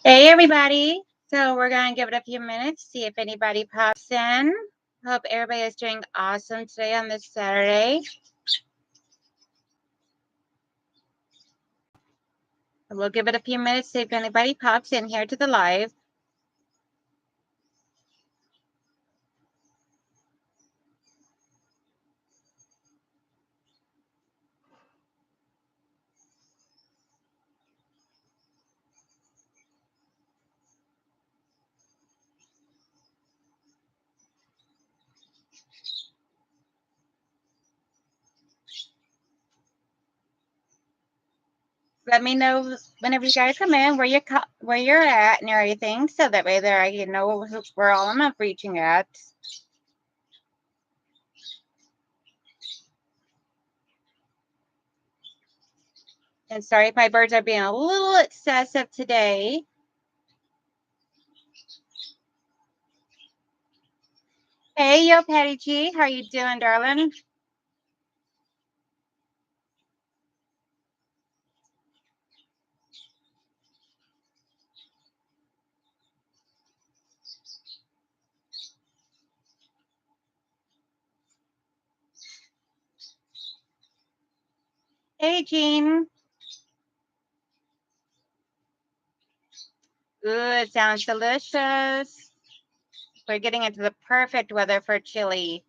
Hey everybody. So we're going to give it a few minutes, see if anybody pops in. Hope everybody is doing awesome today on this Saturday. We'll give it a few minutes, see if anybody pops in here to the live. Let me know whenever you guys come in where you're at and everything, so that way there I can know where all I'm reaching at. And sorry if my birds are being a little excessive today. Hey, yo, Patty G, how you doing, darling? Hey, Jean. Ooh, it sounds delicious. We're getting into the perfect weather for chili.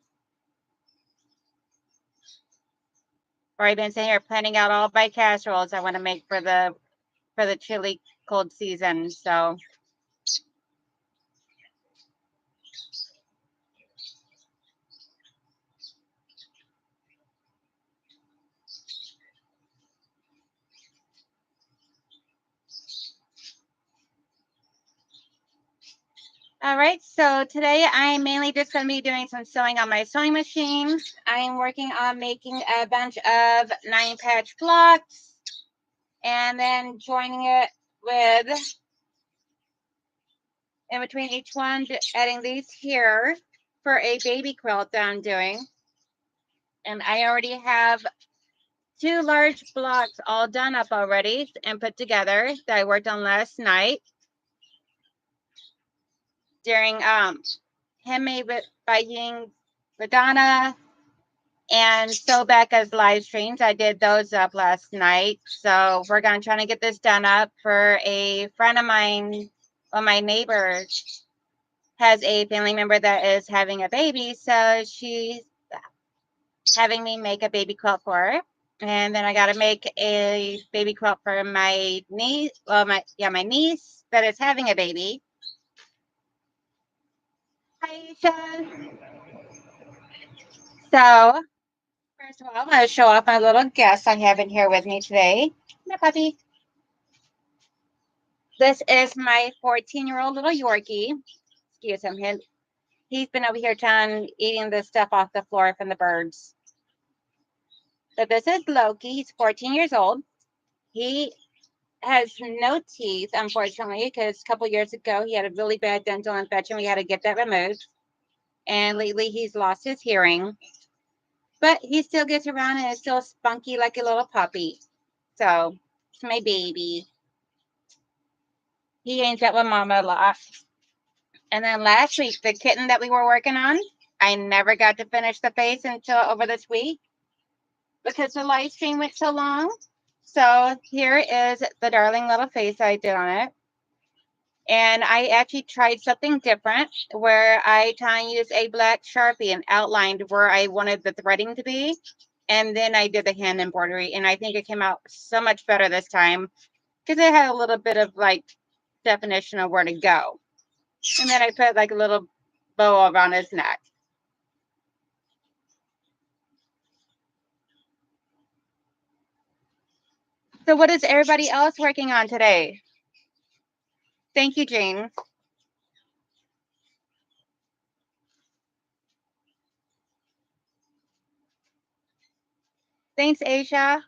Or I've been sitting here planning out all my casseroles I want to make for the chili cold season. So all right, so today I'm mainly just going to be doing some sewing on my sewing machine. I'm working on making a bunch of 9-patch blocks and then joining it with, in between each one, adding these here for a baby quilt that I'm doing. And I already have 2 large blocks all done up already and put together that I worked on last night during Handmade by Ying Radana and Sew Becca's live streams. I did those up last night. So we're going to try to get this done up for a friend of mine, one of my neighbors has a family member that is having a baby. So she's having me make a baby quilt for her. And then I got to make a baby quilt for my niece. Well, my niece that is having a baby. Hi, Aisha. So first of all, I'm going to show off my little guest I have in here with me today. My puppy. This is my 14-year-old little Yorkie. Excuse him. He's been over here eating the stuff off the floor from the birds. So this is Loki. He's 14 years old. He has no teeth, unfortunately, because a couple years ago he had a really bad dental infection. We had to get that removed. And lately he's lost his hearing. But he still gets around and is still spunky like a little puppy. So it's my baby. He hangs out with Mama a lot. And then last week, the kitten that we were working on, I never got to finish the face until over this week because the live stream went so long. So here is the darling little face I did on it. And I actually tried something different where I used a black Sharpie and outlined where I wanted the threading to be. And then I did the hand embroidery. And I think it came out so much better this time because it had a little bit of like definition of where to go. And then I put like a little bow around his neck. So what is everybody else working on today? Thank you, Jane. Thanks, Asia.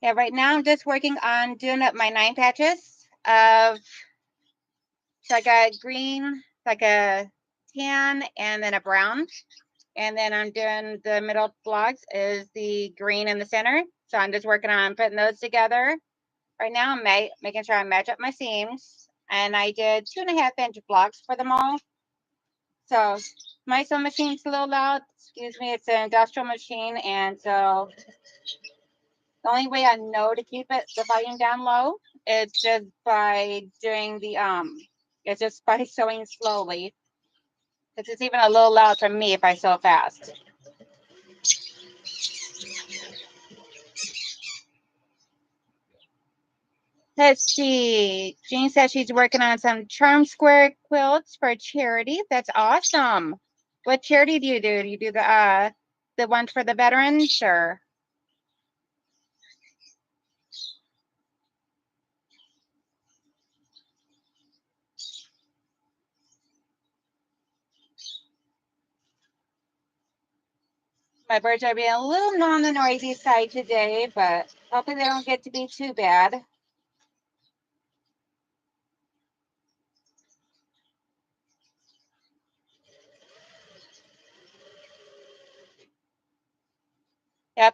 Yeah, right now I'm just working on doing up my 9 patches of like a green, like a tan, and then a brown. And then I'm doing the middle blocks is the green in the center. So I'm just working on putting those together. Right now I'm making sure I match up my seams. and I did 2.5-inch blocks for them all. So my sewing machine's a little loud. Excuse me, it's an industrial machine, and so the only way I know to keep the volume down low is just by doing it's just by sewing slowly. Because it's even a little loud for me if I sew fast. Let's see. Jean says she's working on some charm square quilts for charity. That's awesome. What charity do you do? Do you do the one for the veterans, or? My birds are being a little on the noisy side today, but hopefully they don't get to be too bad. Yeah,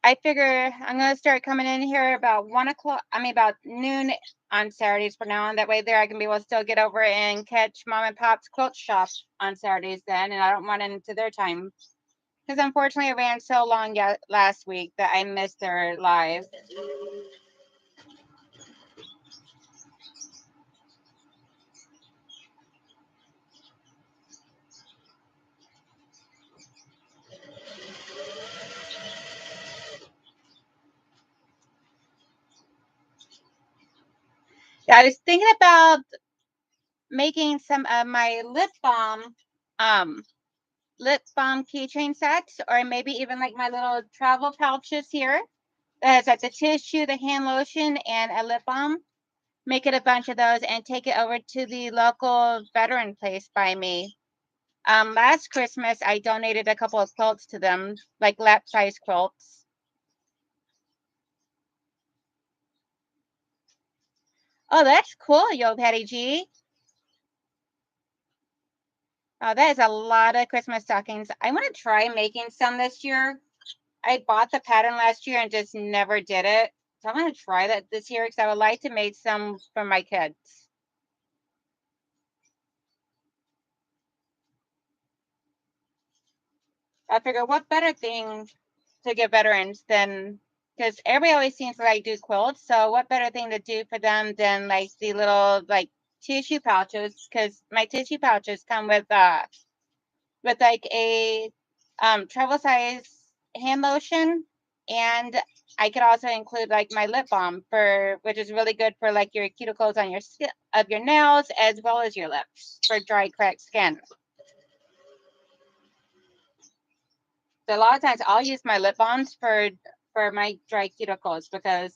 I figure I'm gonna start coming in here about 1 o'clock. I mean, about noon on Saturdays for now, and that way there I can be able to still get over and catch Mom and Pop's quilt shop on Saturdays then, and I don't run into their time because unfortunately it ran so long last week that I missed their live. Yeah, I was thinking about making some of my um, lip balm keychain sets, or maybe even like my little travel pouches here. That has like the tissue, the hand lotion, and a lip balm. Make it a bunch of those and take it over to the local veteran place by me. Last Christmas, I donated a couple of quilts to them, like lap size quilts. Oh, that's cool, Yo Patty G. Oh, that is a lot of Christmas stockings. I want to try making some this year. I bought the pattern last year and just never did it. So I'm going to try that this year because I would like to make some for my kids. I figure what better thing to give veterans than, because everybody always seems to like do quilts. So what better thing to do for them than like the little like tissue pouches? Because my tissue pouches come with like a travel size hand lotion, and I could also include like my lip balm for, which is really good for like your cuticles on your skin of your nails as well as your lips for dry cracked skin. So a lot of times I'll use my lip balms for my dry cuticles because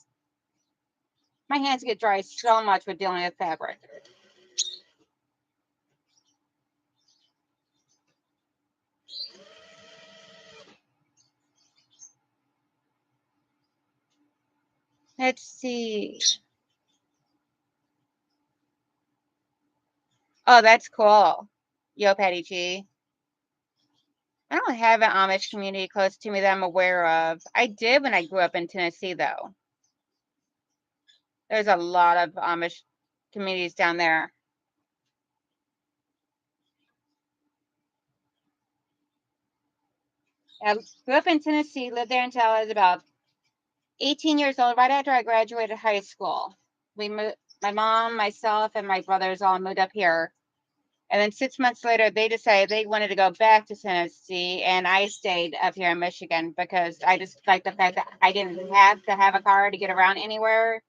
my hands get dry so much with dealing with fabric. Let's see. Oh, that's cool. Yo, Patty G. I don't have an Amish community close to me that I'm aware of. I did when I grew up in Tennessee, though. There's a lot of Amish communities down there. I grew up in Tennessee, lived there until I was about 18 years old, right after I graduated high school. We moved, my mom, myself, and my brothers all moved up here. And then 6 months later, they decided they wanted to go back to Tennessee, and I stayed up here in Michigan because I just like the fact that I didn't have to have a car to get around anywhere.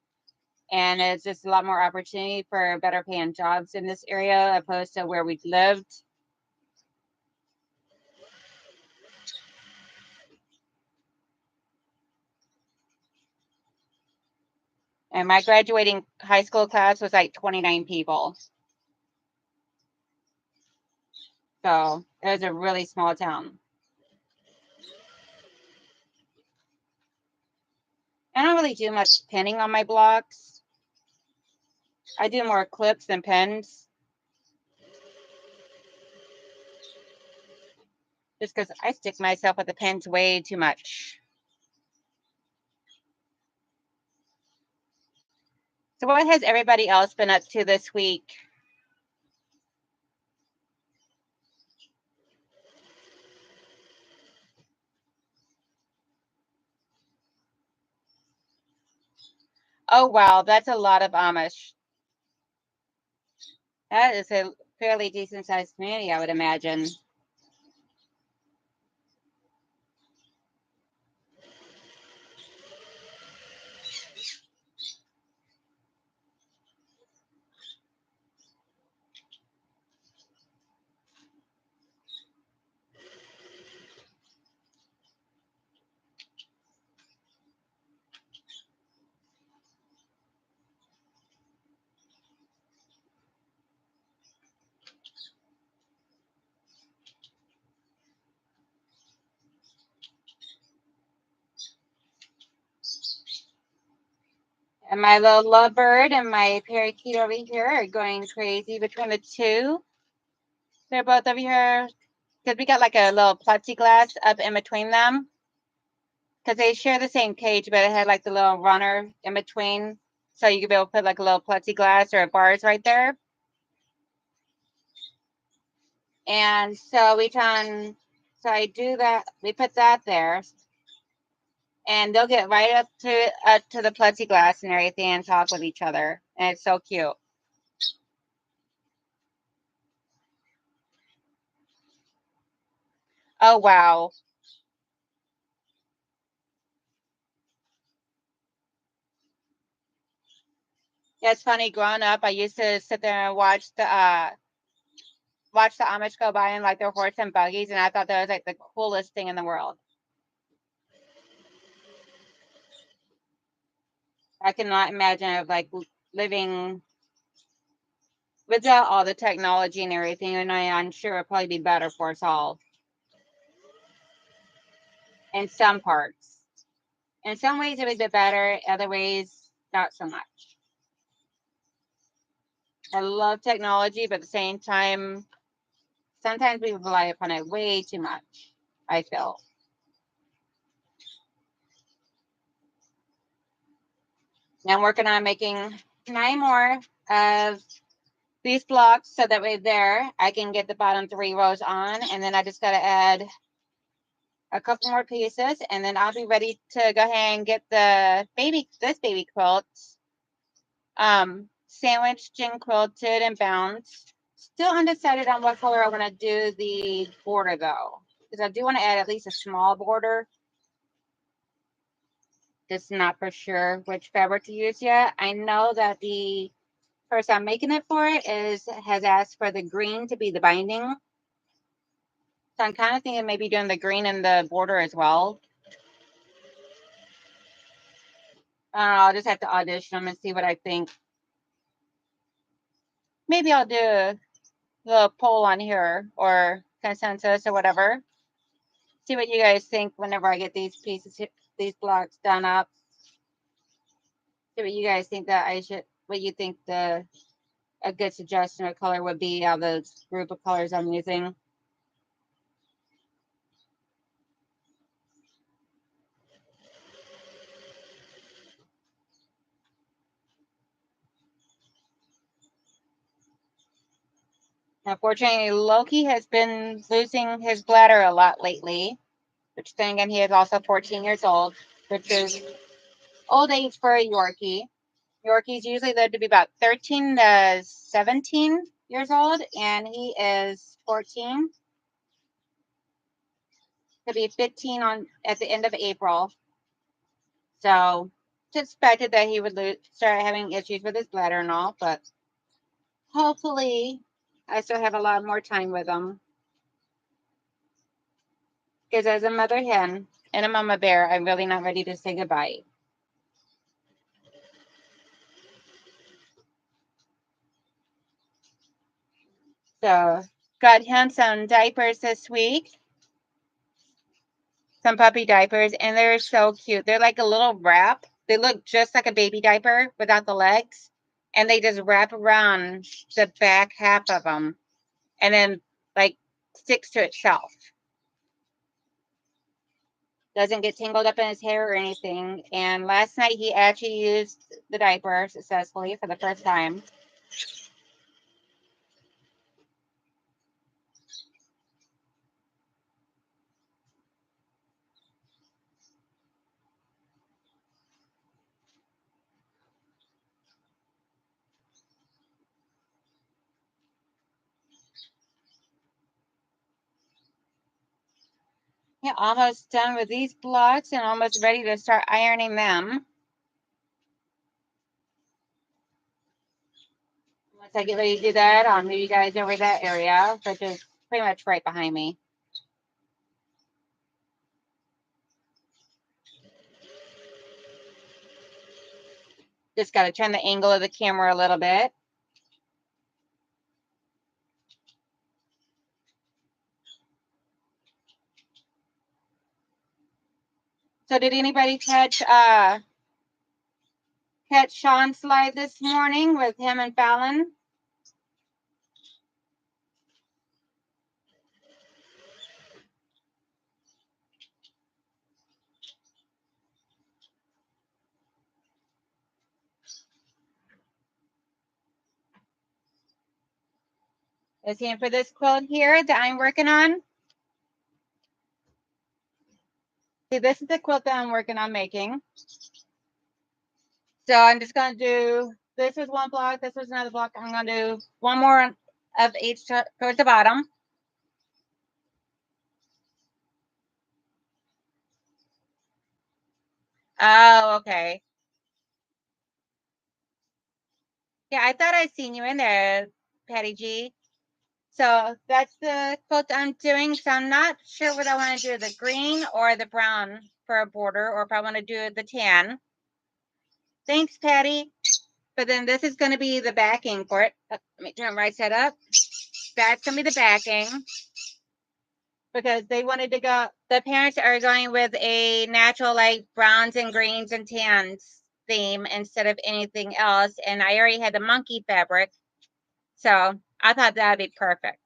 And it's just a lot more opportunity for better paying jobs in this area opposed to where we lived. And my graduating high school class was like 29 people. So it was a really small town. I don't really do much pinning on my blocks. I do more clips than pins just because I stick myself with the pins way too much. So what has everybody else been up to this week? Oh, wow, that's a lot of Amish. That is a fairly decent sized community, I would imagine. And my little lovebird and my parakeet over here are going crazy between the two. They're both over here because we got like a little plexiglass up in between them because they share the same cage, but it had like the little runner in between. So you could be able to put like a little plexiglass or bars right there. And so so I do that. We put that there, and they'll get right up to the plexiglass and everything and talk with each other, and it's so cute. Oh wow, yeah, it's funny. Growing up, I used to sit there and watch the Amish go by in like their horse and buggies, and I thought that was like the coolest thing in the world. I cannot imagine of like living without all the technology and everything, and I'm sure it'll probably be better for us all in some parts. In some ways, it would be better. Other ways, not so much. I love technology, but at the same time, sometimes we rely upon it way too much. I feel. And I'm working on making 9 more of these blocks so that way there I can get the bottom 3 rows on, and then I just got to add a couple more pieces, and then I'll be ready to go ahead and get this baby quilt sandwiched and quilted and bound. Still undecided on what color I want to do the border though, because I do want to add at least a small border. Just not for sure which fabric to use yet. I know that the person I'm making it for has asked for the green to be the binding. So I'm kind of thinking maybe doing the green in the border as well. I don't know, I'll just have to audition them and see what I think. Maybe I'll do a little poll on here or consensus or whatever. See what you guys think whenever I get these blocks done up. See what you guys think what you think a good suggestion of color would be out of the group of colors I'm using. Unfortunately, Loki has been losing his bladder a lot lately, which then again, he is also 14 years old, which is old age for a Yorkie. Yorkies usually live to be about 13 to 17 years old, and he is 14 to be 15 on at the end of April. So, just expected that he would start having issues with his bladder and all, but hopefully, I still have a lot more time with him. Because as a mother hen and a mama bear, I'm really not ready to say goodbye. So, got him some diapers this week, some puppy diapers, and they're so cute. They're like a little wrap. They look just like a baby diaper without the legs, and they just wrap around the back half of them and then like sticks to itself. Doesn't get tangled up in his hair or anything. And last night he actually used the diaper successfully for the first time. Yeah, almost done with these blocks and almost ready to start ironing them. Once I get ready to do that, I'll move you guys over that area, which is pretty much right behind me. Just got to turn the angle of the camera a little bit. So did anybody catch Sean's live this morning with him and Fallon? Is he in for this quilt here that I'm working on? See, this is the quilt that I'm working on making. So I'm just going to do, this is one block, this is another block. I'm going to do one more of each towards the bottom. Oh, okay. Yeah, I thought I'd seen you in there, Patty G. So that's the quilt I'm doing. So I'm not sure what I want to do, the green or the brown for a border, or if I want to do the tan. Thanks, Patty. But then this is going to be the backing for it. Let me turn right side up. That's going to be the backing. Because they wanted to go, the parents are going with a natural like browns and greens and tans theme instead of anything else. And I already had the monkey fabric. So I thought that'd be perfect.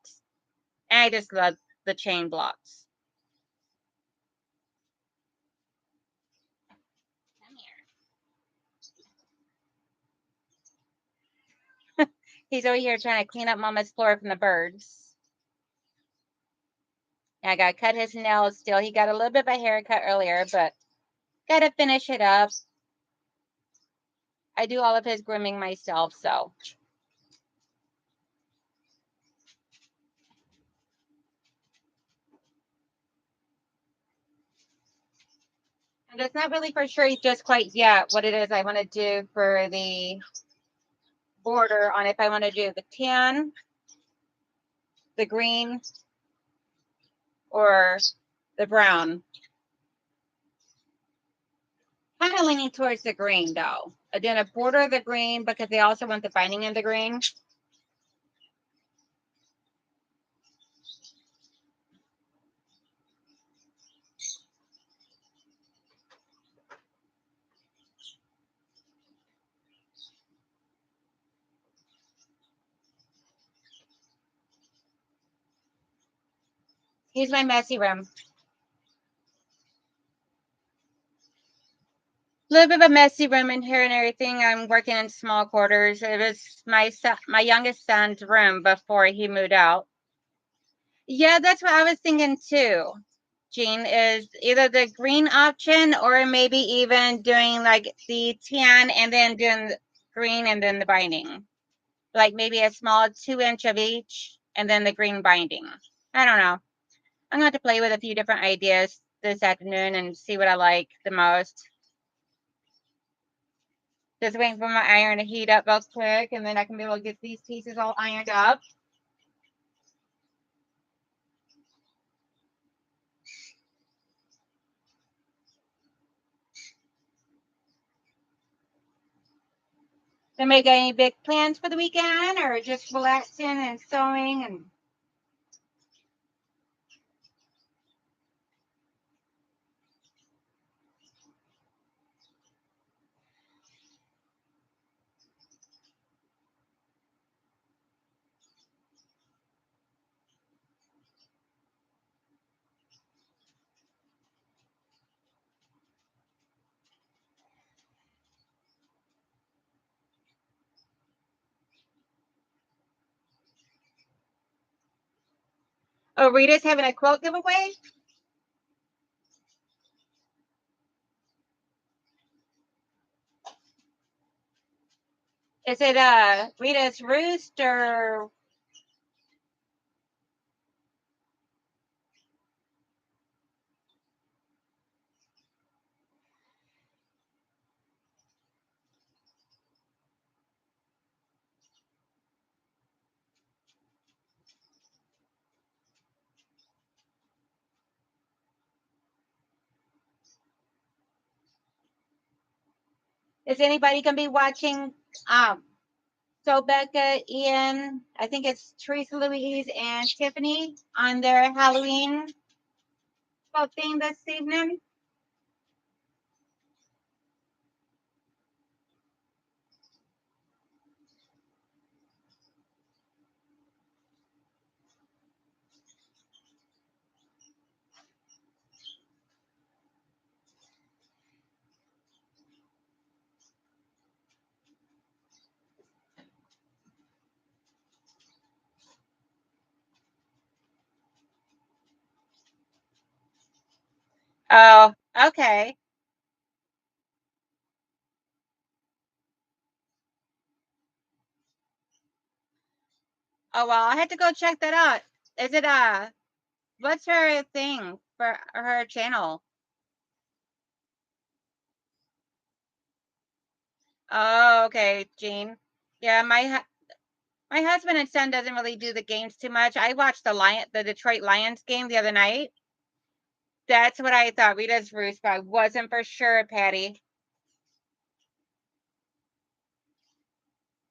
And I just love the chain blocks. Come here. He's over here trying to clean up Mama's floor from the birds. And I got to cut his nails still. He got a little bit of a haircut earlier, but got to finish it up. I do all of his grooming myself, so. And it's not really for sure just quite yet what it is I want to do for the border on if I want to do the tan, the green, or the brown. Kind of leaning towards the green though. Then a border of the green because they also want the binding in the green. Here's my messy room. A little bit of a messy room in here and everything. I'm working in small quarters. It was my youngest son's room before he moved out. Yeah, that's what I was thinking too. Jean, is either the green option or maybe even doing like the tan and then doing the green and then the binding. Like maybe a small 2-inch of each and then the green binding. I don't know. I'm going to play with a few different ideas this afternoon and see what I like the most. Just waiting for my iron to heat up real quick and then I can be able to get these pieces all ironed up. Somebody got any big plans for the weekend or just relaxing and sewing and Oh, Rita's having a quilt giveaway? Is it Rita's Roost or is anybody gonna be watching so Becca, Ian, I think it's Teresa Louise and Tiffany on their Halloween quilt thing this evening? Oh, okay. Oh well, I had to go check that out. Is it what's her thing for her channel? Oh, okay, Jean. Yeah, my husband and son doesn't really do the games too much. I watched the Detroit Lions game the other night. That's what I thought. Rita's Roost, but I wasn't for sure, Patty.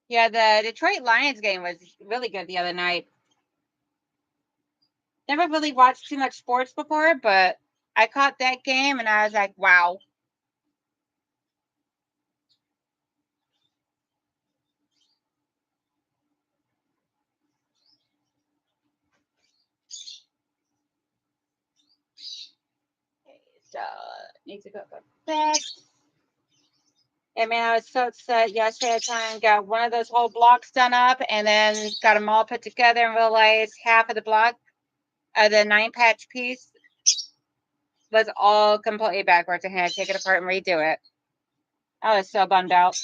Yeah, the Detroit Lions game was really good the other night. Never really watched too much sports before, but I caught that game and I was like, wow. Okay, so need to go back. And man, I was so upset yesterday. I tried and got one of those whole blocks done up and then got them all put together and realized half of the block, the 9 patch piece, was all completely backwards. I had to take it apart and redo it. I was so bummed out.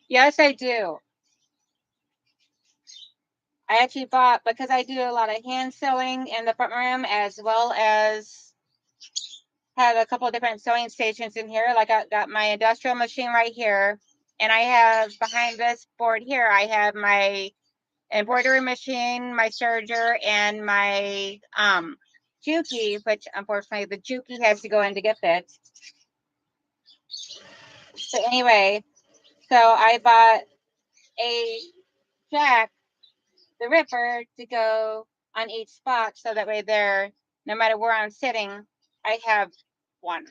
Yes, I do. I actually bought, because I do a lot of hand sewing in the front room as well as have a couple of different sewing stations in here. Like I got my industrial machine right here. And I have behind this board here, I have my embroidery machine, my serger, and my Juki, which unfortunately the Juki has to go in to get fixed. So anyway, so I bought a jack, the ripper, to go on each spot so that way there, no matter where I'm sitting, I have one.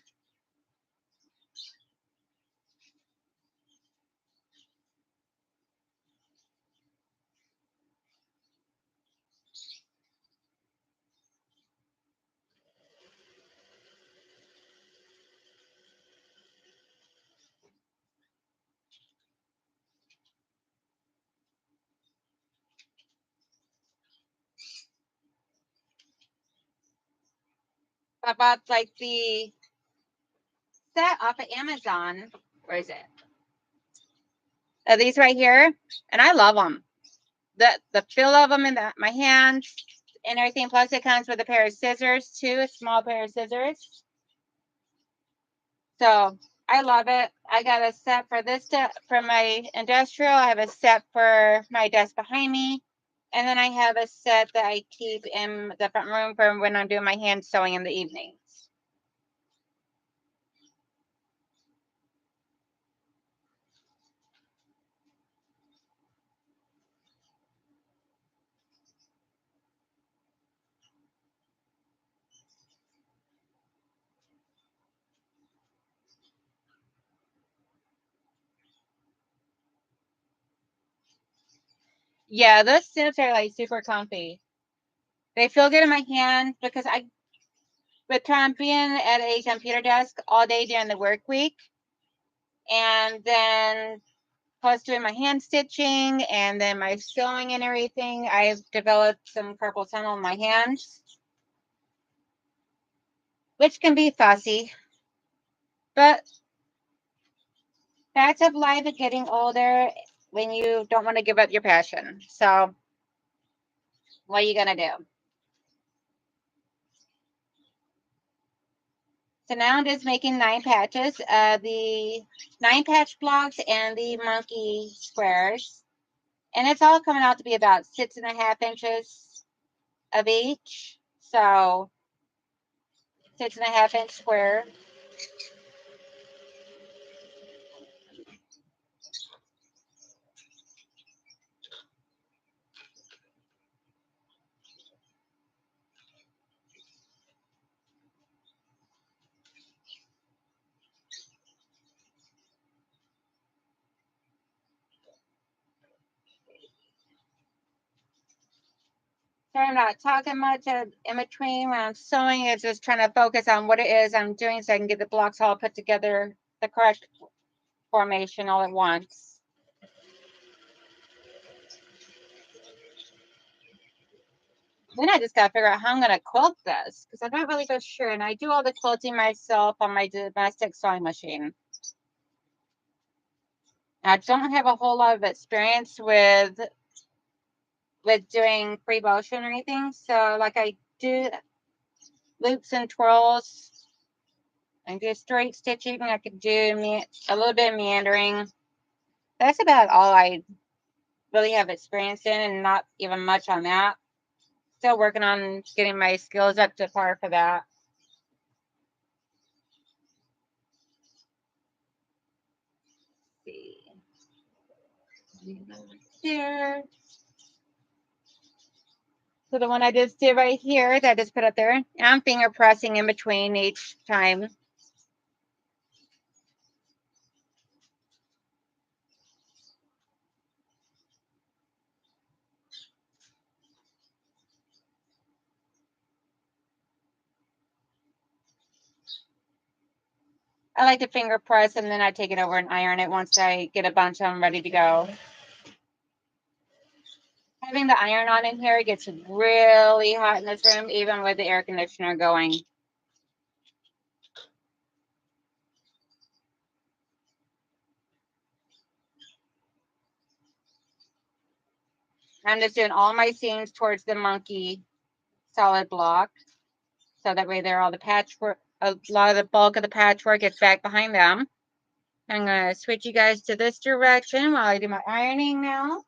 I bought like the set off of Amazon. Where is it? These right here, and I love them. The feel of them in my hands and everything. Plus, it comes with a pair of scissors too, a small pair of scissors. So I love it. I got a set for this for my industrial. I have a set for my desk behind me, and then I have a set that I keep in the front room for when I'm doing my hand sewing in the evenings. Yeah, those suits are like super comfy. They feel good in my hand because with Trump being at a computer desk all day during the work week, and then plus doing my hand stitching and then my sewing and everything, I've developed some carpal tunnel in my hands, which can be fussy. But that's of life of getting older when you don't want to give up your passion. So what are you gonna do? So now I'm just making 9 patches, the 9 patch blocks and the monkey squares. And it's all coming out to be about 6.5 inches of each. So 6.5 inch square. So I'm not talking much in between when I'm sewing. It's just trying to focus on what it is I'm doing so I can get the blocks all put together the correct formation all at once. Then I just got to figure out how I'm going to quilt this because I'm not really so sure. And I do all the quilting myself on my domestic sewing machine. I don't have a whole lot of experience with doing free motion or anything. So like I do loops and twirls and do straight stitching. I could do a little bit of meandering. That's about all I really have experience in, and not even much on that. Still working on getting my skills up to par for that. Let's see. There. So the one I just did right here that I just put up there, I'm finger pressing in between each time. I like to finger press and then I take it over and iron it once I get a bunch of them ready to go. Having the iron on in here, it gets really hot in this room, even with the air conditioner going. I'm just doing all my seams towards the monkey solid block. So that way there all the patchwork, a lot of the bulk of the patchwork gets back behind them. I'm going to switch you guys to this direction while I do my ironing now.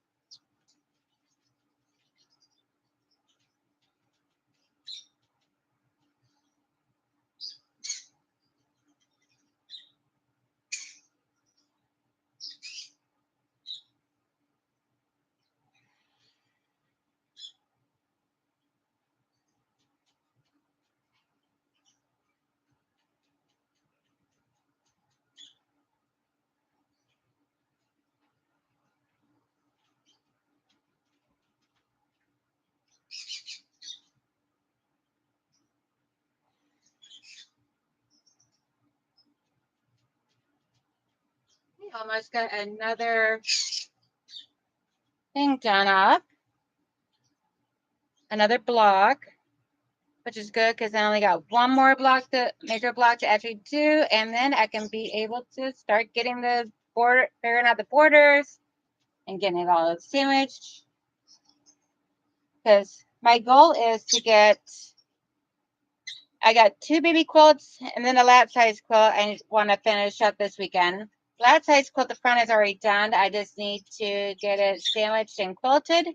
Almost got another thing done up. Another block, which is good because I only got one more block, the major block to actually do, and then I can be able to start getting the border, figuring out the borders and getting it all sandwiched. Because my goal is to get, I got 2 baby quilts and then a lap size quilt I want to finish up this weekend. Lap size quilt, the front is already done. I just need to get it sandwiched and quilted.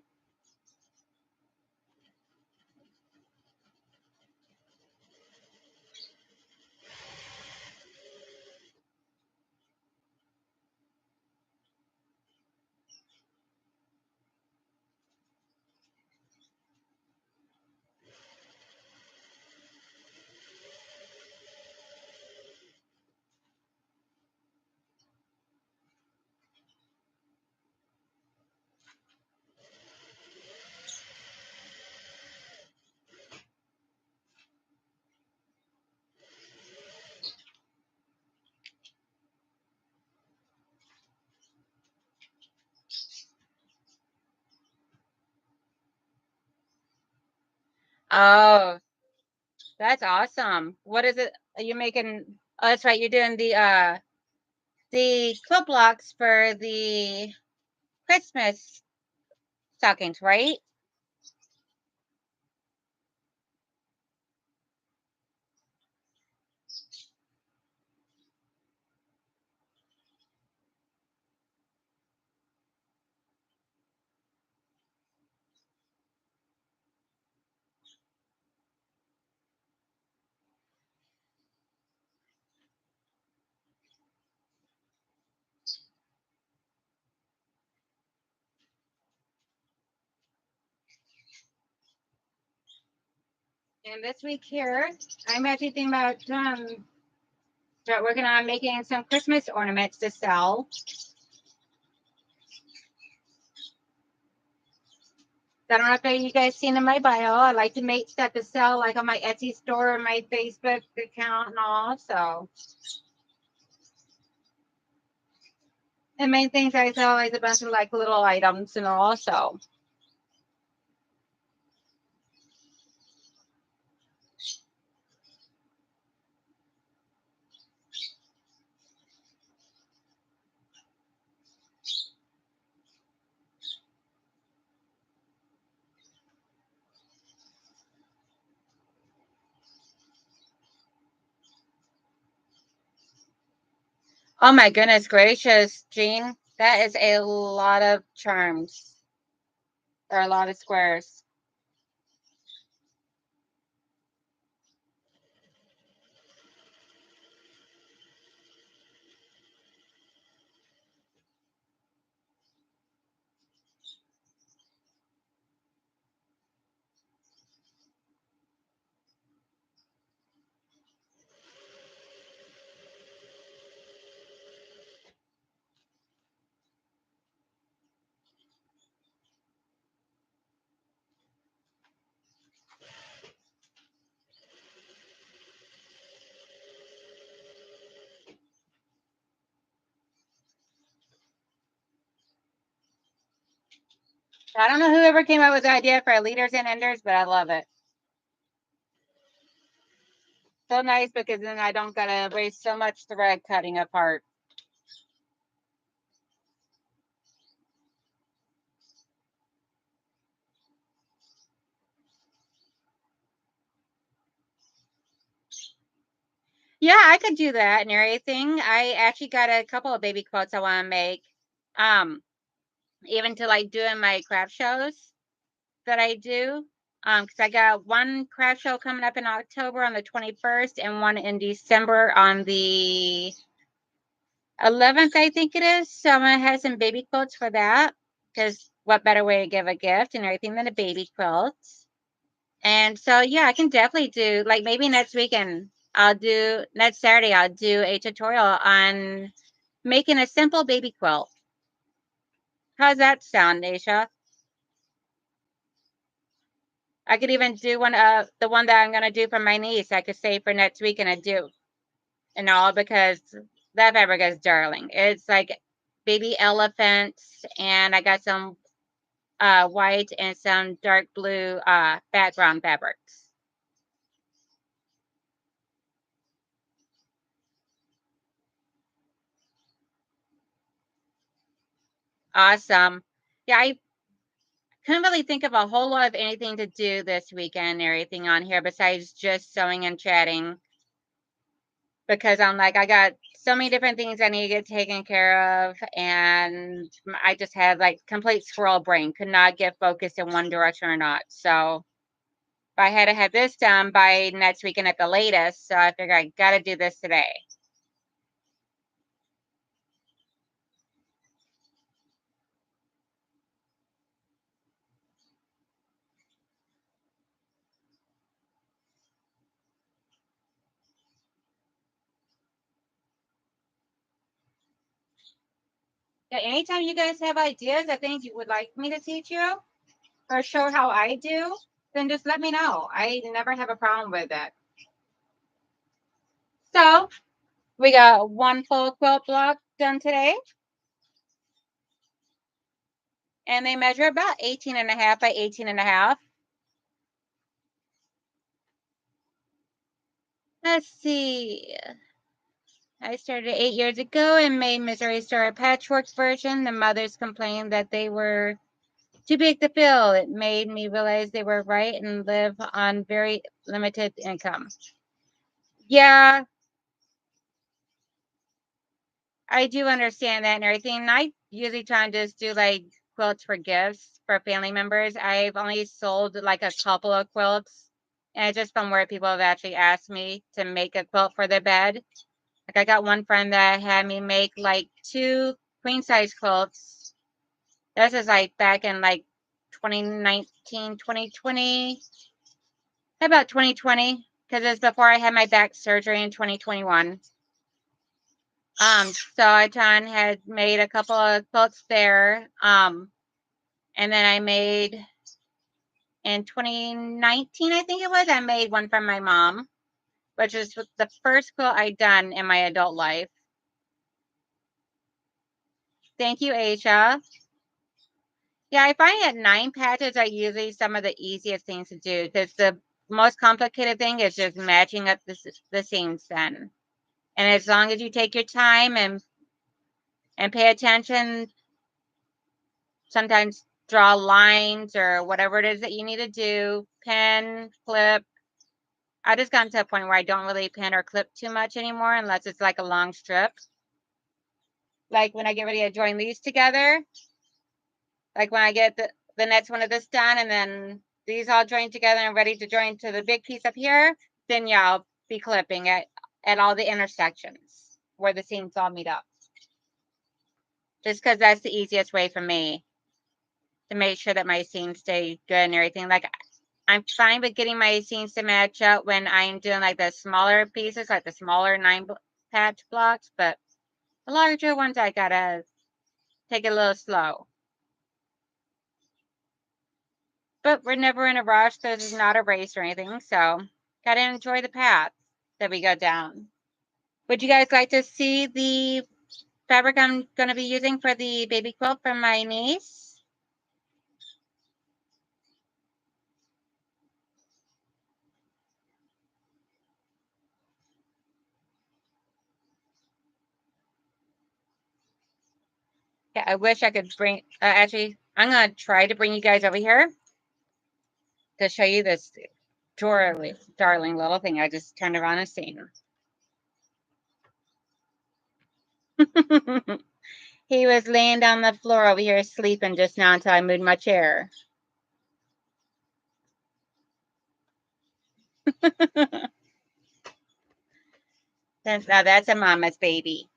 Oh, that's awesome. What is it? Are you making? Oh, that's right. You're doing the quilt blocks for the Christmas stockings, right? And this week here, I'm actually thinking about start working on making some Christmas ornaments to sell. I don't know if you guys seen in my bio. I like to make stuff to sell, like on my Etsy store and my Facebook account and all. So the main things I sell is a bunch of like little items and all. So oh my goodness gracious, Jean, that is a lot of charms. There are a lot of squares. I don't know whoever came up with the idea for leaders and enders, but I love it. So nice because then I don't gotta waste so much thread cutting apart. Yeah, I could do that and everything. I actually got a couple of baby quilts I want to make. Um, Even to like doing my craft shows that I do. Because I got one craft show coming up in October on the 21st and one in December on the 11th, I think it is. So I'm gonna have some baby quilts for that. Because what better way to give a gift and everything than a baby quilt? And so yeah, I can definitely do like maybe next weekend. I'll do next Saturday. I'll do a tutorial on making a simple baby quilt. How's that sound, Nisha? I could even do one of the one that I'm gonna do for my niece. I could save for next week and I do and all because that fabric is darling. It's like baby elephants and I got some white and some dark blue background fabrics. Awesome. Yeah, I couldn't really think of a whole lot of anything to do this weekend or anything on here besides just sewing and chatting because I'm like, I got so many different things I need to get taken care of. And I just had like complete squirrel brain, could not get focused in one direction or not. So I had to have this done by next weekend at the latest. So I figured I got to do this today. Yeah, anytime you guys have ideas or things you would like me to teach you or show how I do, then just let me know. I never have a problem with it. So we got one full quilt block done today, and they measure about 18 and a half by 18 and a half. Let's see. I started 8 years ago and made Missouri Star a patchwork version. The mothers complained that they were too big to fill. It made me realize they were right and live on very limited income. Yeah, I do understand that and everything. And I usually try and just do like quilts for gifts for family members. I've only sold like a couple of quilts. And it's just from where people have actually asked me to make a quilt for their bed. Like I got one friend that had me make like 2 queen size quilts. This is like back in like 2019, 2020, about 2020, because it's before I had my back surgery in 2021. So I done had made a couple of quilts there. And then I made in 2019, I think it was, I made one from my mom, which is the first quilt I done in my adult life. Thank you, Asia. Yeah, I find at 9 patches are usually some of the easiest things to do because the most complicated thing is just matching up the seams then. And as long as you take your time and pay attention, sometimes draw lines or whatever it is that you need to do, pin, clip. I just gotten to a point where I don't really pin or clip too much anymore unless it's like a long strip. Like when I get ready to join these together, like when I get the next one of this done and then these all joined together and ready to join to the big piece up here, then yeah, I'll be clipping at all the intersections where the seams all meet up. Just because that's the easiest way for me to make sure that my seams stay good and everything. Like I'm fine with getting my seams to match up when I'm doing like the smaller pieces, like the smaller 9 patch blocks, but the larger ones I gotta take it a little slow. But we're never in a rush. This is not a race or anything, so gotta enjoy the path that we go down. Would you guys like to see the fabric I'm gonna be using for the baby quilt from my niece? Yeah, I wish I could bring, actually, I'm gonna try to bring you guys over here to show you this darling little thing I just turned around and seen. He was laying down the floor over here sleeping just now until I moved my chair. Now that's a mama's baby.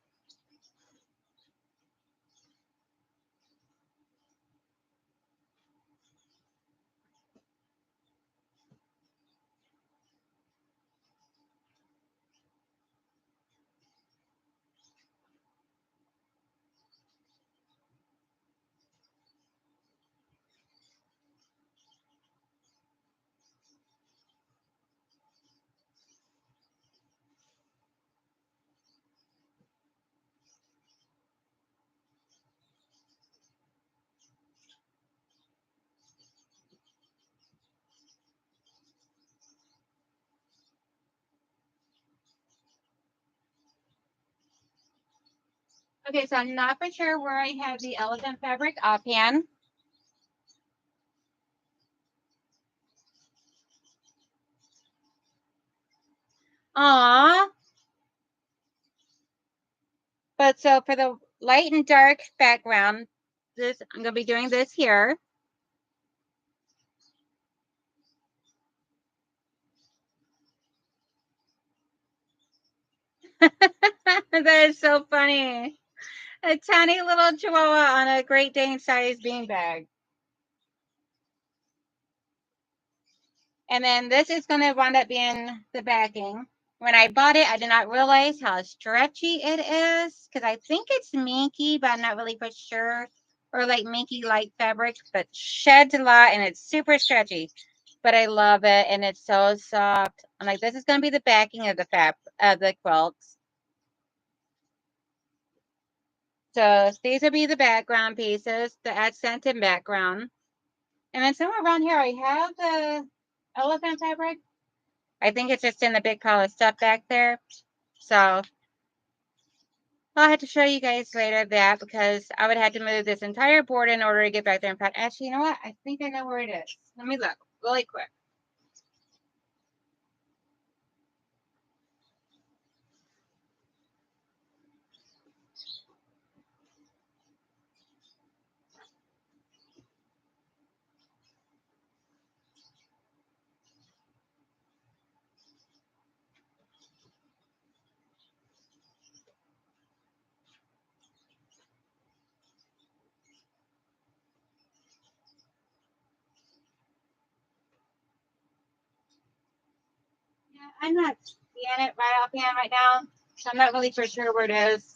Okay, so I'm not for sure where I have the elephant fabric offhand. Aw. But so for the light and dark background, this I'm gonna be doing this here. That is so funny. A tiny little chihuahua on a Great Dane sized beanbag. And then this is going to wind up being the backing. When I bought it, I did not realize how stretchy it is because I think it's minky, but I'm not really for sure. Or like minky like fabric, but sheds a lot and it's super stretchy. But I love it and it's so soft. I'm like, this is going to be the backing of the quilts. So these will be the background pieces, the accented background. And then somewhere around here, I have the elephant fabric. I think it's just in the big pile of stuff back there. So I'll have to show you guys later that because I would have to move this entire board in order to get back there and pack. Actually, you know what? I think I know where it is. Let me look really quick. Yeah, I'm not seeing it right offhand right now, so I'm not really for sure where it is.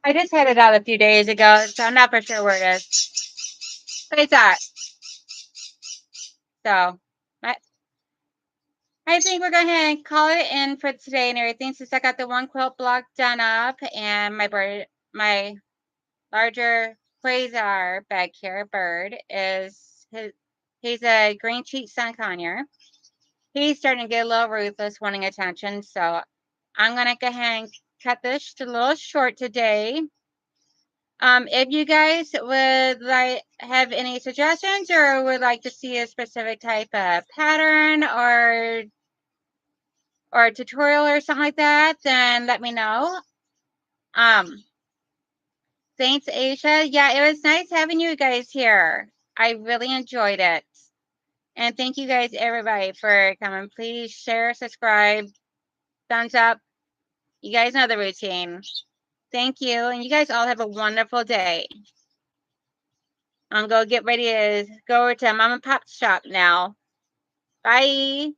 I just had it out a few days ago, so I'm not for sure where it is. But it's at. So I think we're going to ahead and call it in for today and everything since I got the one quilt block done up and my larger quasar back here bird he's a green cheek sun conure. He's starting to get a little ruthless, wanting attention, so I'm going to go ahead and cut this a little short today. If you guys would have any suggestions or would like to see a specific type of pattern or a tutorial or something like that, then let me know. Thanks, Asia. Yeah, it was nice having you guys here. I really enjoyed it. And thank you guys, everybody, for coming. Please share, subscribe, thumbs up. You guys know the routine. Thank you. And you guys all have a wonderful day. I'm going to get ready to go over to Mom and Pop's shop now. Bye.